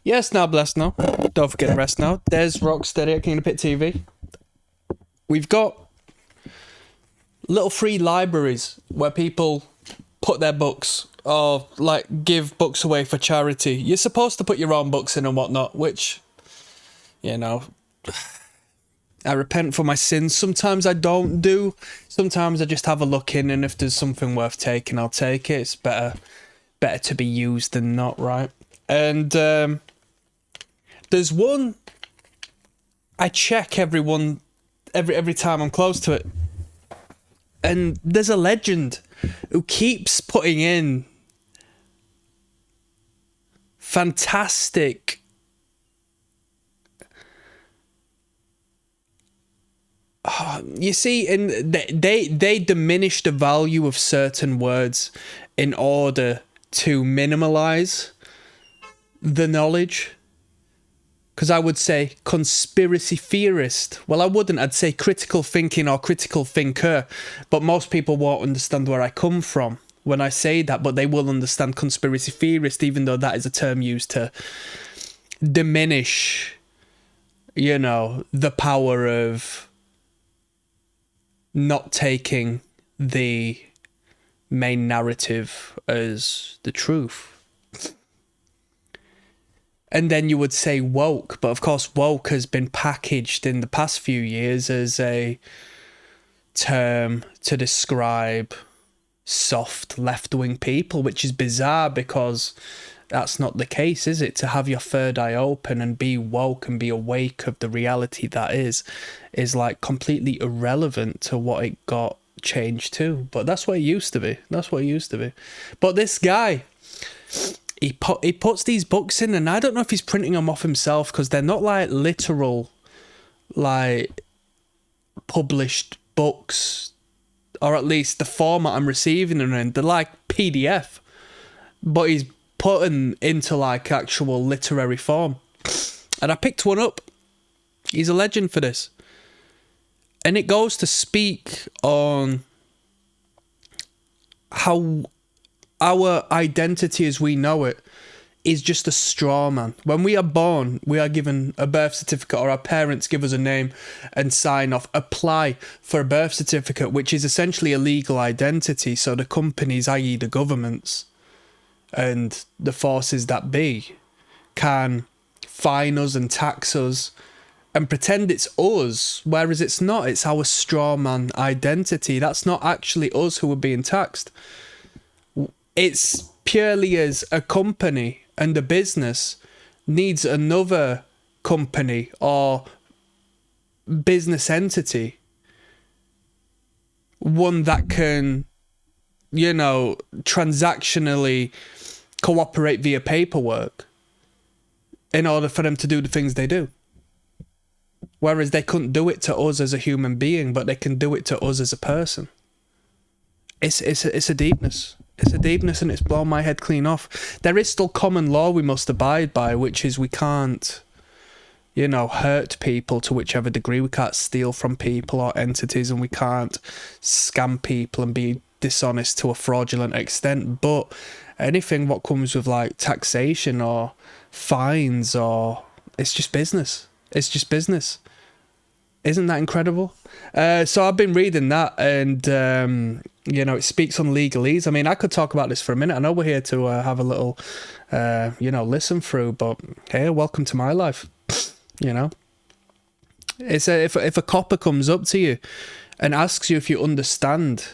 Yes, now blessed now. Don't forget the rest now. There's ROCKSTEADY at King of the Pit TV. We've got little free libraries where people put their books or like give books away for charity. You're supposed to put your own books in and whatnot, which, you know, I repent for my sins. Sometimes I don't do. Sometimes I just have a look in, and if there's something worth taking, I'll take it. It's better to be used than not, right? And there's one I check every time I'm close to it, and there's a legend who keeps putting in fantastic you see, they diminish the value of certain words in order to minimize the knowledge. Because I would say conspiracy theorist. Well, I wouldn't. I'd say critical thinking or critical thinker. But most people won't understand where I come from when I say that. But they will understand conspiracy theorist, even though that is a term used to diminish, you know, the power of not taking the main narrative as the truth. And then you would say woke, but of course woke has been packaged in the past few years as a term to describe soft left-wing people, which is bizarre because that's not the case, is it? To have your third eye open and be woke and be awake of the reality that is like completely irrelevant to what it got changed to. But that's what it used to be. That's what it used to be. But this guy, he puts these books in, and I don't know if he's printing them off himself because they're not like literal, like published books, or at least the format I'm receiving them in. They're like PDF, but he's putting into like actual literary form. And I picked one up. He's a legend for this. And it goes to speak on how our identity as we know it is just a straw man. When we are born, we are given a birth certificate, or our parents give us a name and sign off, apply for a birth certificate, which is essentially a legal identity. So the companies, i.e. the governments and the forces that be, can fine us and tax us and pretend it's us, whereas it's not. It's our straw man identity. That's not actually us who are being taxed. It's purely as a company and a business needs another company or business entity, one that can, you know, transactionally cooperate via paperwork in order for them to do the things they do. Whereas they couldn't do it to us as a human being, but they can do it to us as a person. It's a deepness. It's a deepness, and it's blown my head clean off. There is still common law we must abide by, which is we can't, you know, hurt people to whichever degree. We can't steal from people or entities, and we can't scam people and be dishonest to a fraudulent extent. But anything what comes with like taxation or fines, or it's just business. It's just business. Isn't that incredible? So I've been reading that, and you know, it speaks on legalese. I mean, I could talk about this for a minute. I know we're here to have a little, you know, listen through, but hey, welcome to my life. You know, it's if a copper comes up to you and asks you if you understand,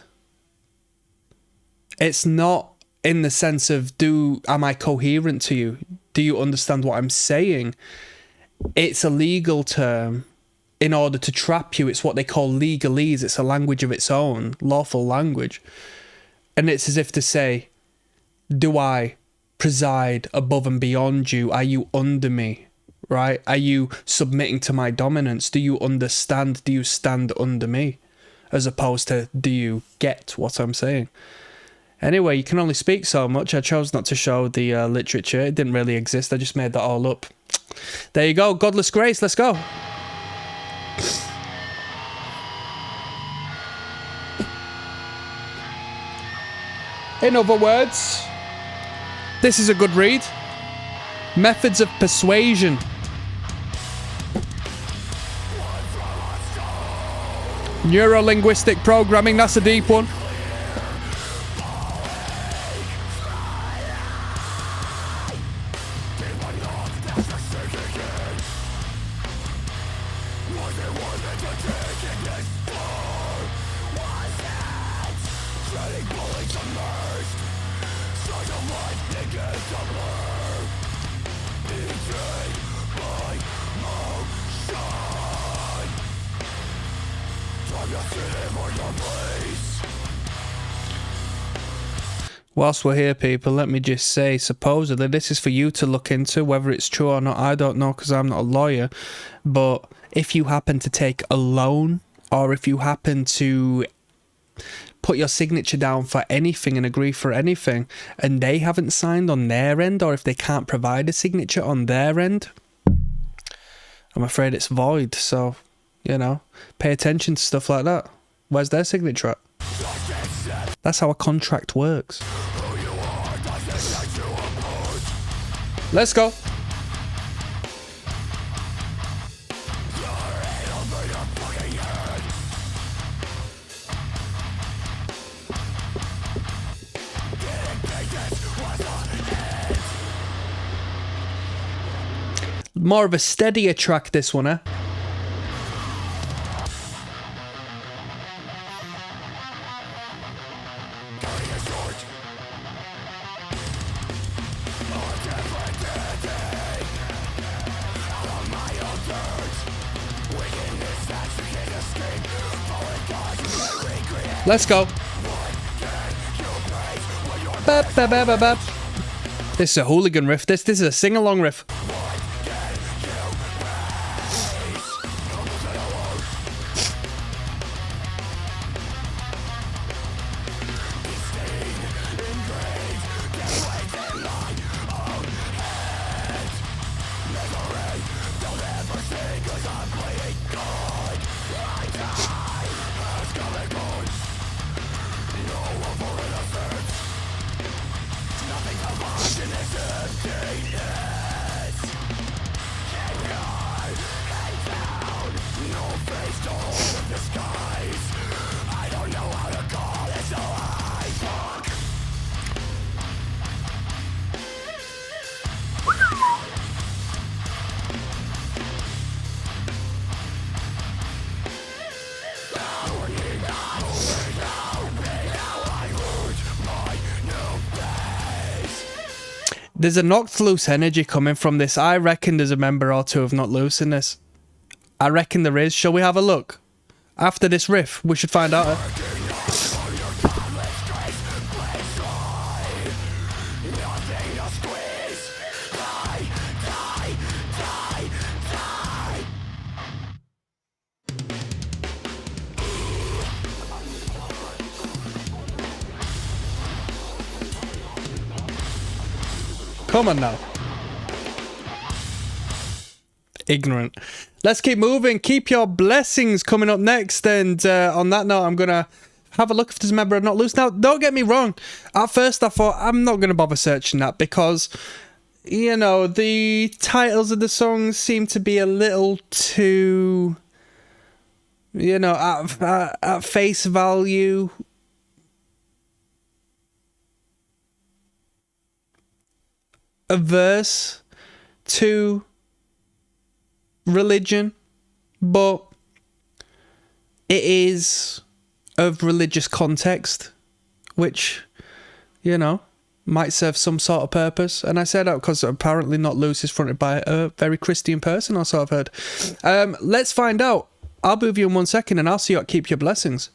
it's not in the sense of am I coherent to you? Do you understand what I'm saying? It's a legal term in order to trap you. It's what they call legalese. It's a language of its own, lawful language. And it's as if to say, do I preside above and beyond you? Are you under me? Right? Are you submitting to my dominance? Do you understand? Do you stand under me? As opposed to, do you get what I'm saying? Anyway, you can only speak so much. I chose not to show the literature. It didn't really exist. I just made that all up. There you go. Godless grace. Let's go. In other words, this is a good read. Methods of persuasion. Neuro-linguistic programming, that's a deep one. Whilst we're here, people, let me just say, supposedly, this is for you to look into. Whether it's true or not, I don't know, because I'm not a lawyer. But if you happen to take a loan, or if you happen to put your signature down for anything and agree for anything, and they haven't signed on their end, or if they can't provide a signature on their end, I'm afraid it's void. So, you know, pay attention to stuff like that. Where's their signature at? That's how a contract works. Let's go. More of a steadier track, this one, eh? Let's go. Bap, bap, bap, bap, bap. This is a hooligan riff. This is a sing-along riff. There's a knocked loose energy coming from this. I reckon there's a member or two of Not Loose in this. I reckon there is. Shall we have a look? After this riff, we should find out. Come on now. Ignorant. Let's keep moving. Keep Your Blessings coming up next. And on that note, I'm going to have a look if there's a member of Not Loose. Now, don't get me wrong. At first, I thought, I'm not going to bother searching that because, you know, the titles of the songs seem to be a little too, you know, at face value, averse to religion, but it is of religious context, which, you know, might serve some sort of purpose. And I say that because apparently Not Loose is fronted by a very Christian person, or so I've heard. Let's find out. I'll be with you in 1 second and I'll see you at Keep Your Blessings.